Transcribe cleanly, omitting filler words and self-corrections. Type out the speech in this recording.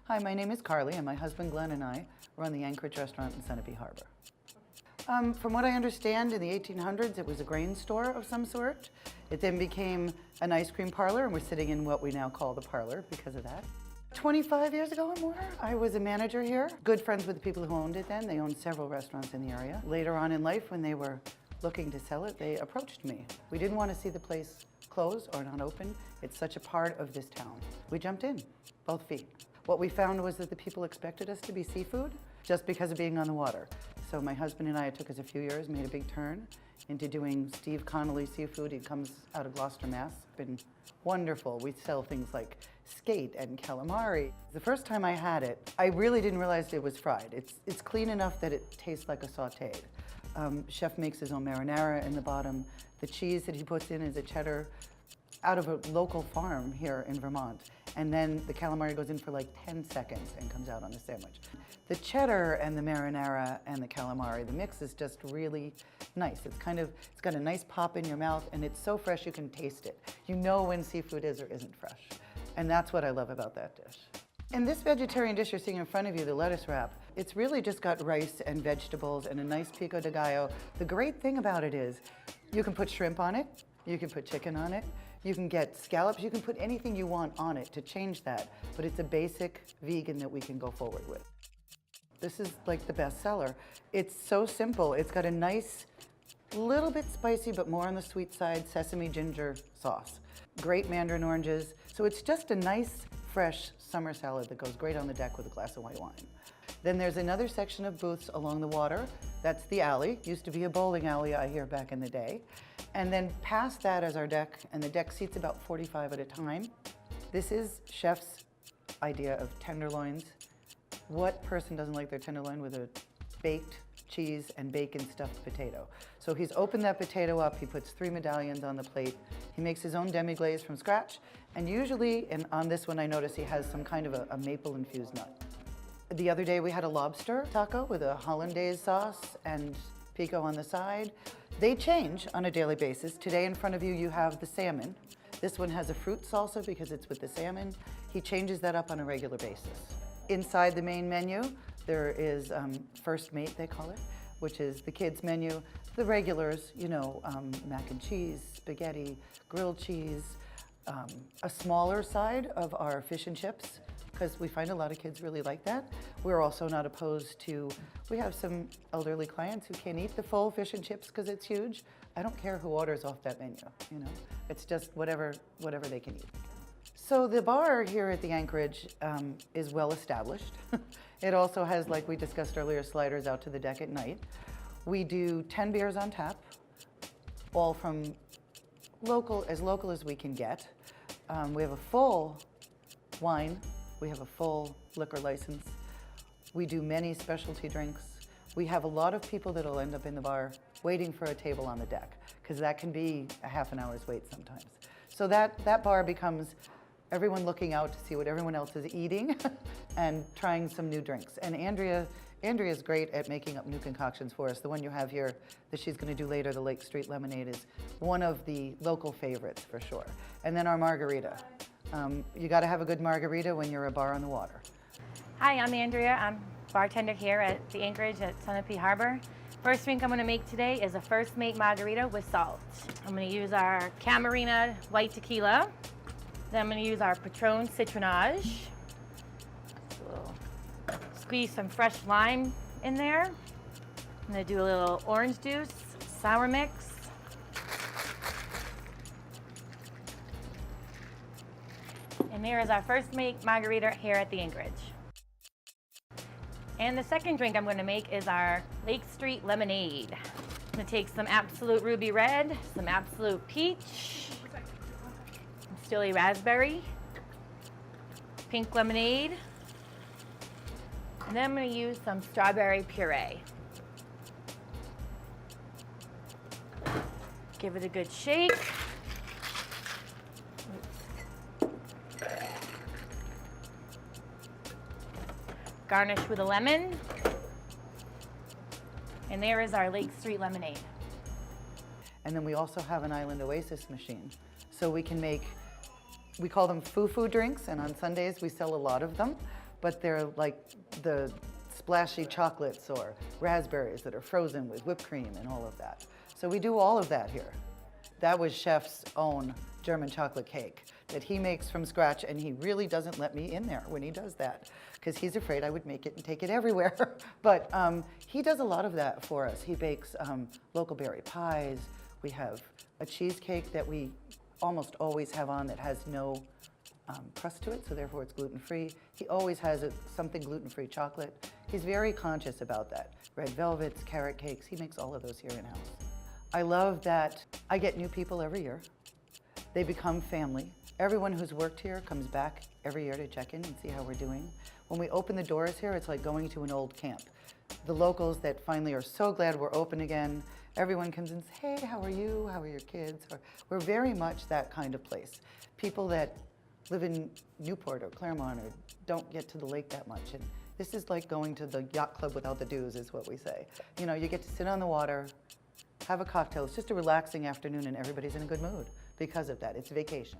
Hi, my name is Carly, and my husband Glenn and I run the Anchorage restaurant in Sunapee Harbor. From what I understand, in the 1800s, it was a grain store of some sort. It then became an ice cream parlor, and we're sitting in what we now call the parlor because of that. 25 years ago or more, I was a manager here. Good friends with the people who owned it then. They owned several restaurants in the area. Later on in life, when they were looking to sell it, they approached me. We didn't want to see the place close or not open. It's such a part of this town. We jumped in, both feet. What we found was that the people expected us to be seafood just because of being on the water. So my husband and I, it took us a few years, made a big turn into doing Steve Connolly seafood. He comes out of Gloucester, Mass. It's been wonderful. We sell things like skate and calamari. The first time I had it, I really didn't realize it was fried. It's clean enough that it tastes like a sauteed. Chef makes his own marinara in the bottom. The cheese that he puts in is a cheddar out of a local farm here in Vermont. And then the calamari goes in for like 10 seconds and comes out on the sandwich. The cheddar and the marinara and the calamari, the mix is just really nice. It's got a nice pop in your mouth, and it's so fresh you can taste it. You know when seafood is or isn't fresh. And that's what I love about that dish. And this vegetarian dish you're seeing in front of you, the lettuce wrap, it's really just got rice and vegetables and a nice pico de gallo. The great thing about it is you can put shrimp on it, you can put chicken on it, you can get scallops, you can put anything you want on it to change that, but it's a basic vegan that we can go forward with. This is like the best seller. It's so simple. It's got a nice, little bit spicy, but more on the sweet side, sesame ginger sauce. Great mandarin oranges. So it's just a nice, fresh summer salad that goes great on the deck with a glass of white wine. Then there's another section of booths along the water. That's the alley. Used to be a bowling alley, I hear, back in the day. And then past that is our deck, and the deck seats about 45 at a time. This is chef's idea of tenderloins. What person doesn't like their tenderloin with a baked cheese and bacon stuffed potato? So he's opened that potato up, he puts 3 medallions on the plate, he makes his own demi-glaze from scratch, and usually, and on this one I notice he has some kind of a maple-infused nut. The other day we had a lobster taco with a hollandaise sauce and pico on the side. They change on a daily basis. Today in front of you, you have the salmon. This one has a fruit salsa because it's with the salmon. He changes that up on a regular basis. Inside the main menu, there is First Mate, they call it, which is the kids' menu. The regulars, you know, mac and cheese, spaghetti, grilled cheese. A smaller side of our fish and chips, because we find a lot of kids really like that. We're also not opposed to, we have some elderly clients who can't eat the full fish and chips because it's huge. I don't care who orders off that menu, you know. It's just whatever they can eat. So the bar here at the Anchorage is well established. It also has, like we discussed earlier, sliders out to the deck at night. We do 10 beers on tap, all from local as we can get. We have a full wine. We have a full liquor license. We do many specialty drinks. We have a lot of people that'll end up in the bar waiting for a table on the deck, because that can be a half an hour's wait sometimes. So that bar becomes everyone looking out to see what everyone else is eating and trying some new drinks. And Andrea's great at making up new concoctions for us. The one you have here that she's going to do later, the Lake Street Lemonade, is one of the local favorites for sure. And then our margarita. You got to have a good margarita when you're a bar on the water. Hi, I'm Andrea. I'm bartender here at the Anchorage at Sunapee Harbor. First drink I'm going to make today is a First Mate margarita with salt. I'm going to use our Camarina white tequila. Then I'm going to use our Patron citronage. Squeeze some fresh lime in there. I'm going to do a little orange juice, sour mix. And there is our First Mate margarita here at the Anchorage. And the second drink I'm going to make is our Lake Street Lemonade. I'm going to take some Absolute Ruby Red, some Absolute Peach, some Stilly Raspberry, pink lemonade, and then I'm going to use some strawberry puree. Give it a good shake. Garnish with a lemon. And there is our Lake Street Lemonade. And then we also have an Island Oasis machine. So we can make, we call them foo-foo drinks, and on Sundays we sell a lot of them. but they're like the splashy chocolates or raspberries that are frozen with whipped cream and all of that. So we do all of that here. That was Chef's own German chocolate cake that he makes from scratch, and he really doesn't let me in there when he does that because he's afraid I would make it and take it everywhere. But he does a lot of that for us. He bakes local berry pies. We have a cheesecake that we almost always have on that has no crust to it, so therefore it's gluten-free. He always has something gluten-free chocolate. He's very conscious about that. Red velvets, carrot cakes, he makes all of those here in-house. I love that I get new people every year. They become family. Everyone who's worked here comes back every year to check in and see how we're doing. When we open the doors here, it's like going to an old camp. The locals that finally are so glad we're open again, everyone comes and says, hey, how are you? How are your kids? We're very much that kind of place. People that live in Newport or Claremont or don't get to the lake that much. And this is like going to the yacht club without the dues, is what we say. You know, you get to sit on the water, have a cocktail. It's just a relaxing afternoon and everybody's in a good mood because of that. It's vacation.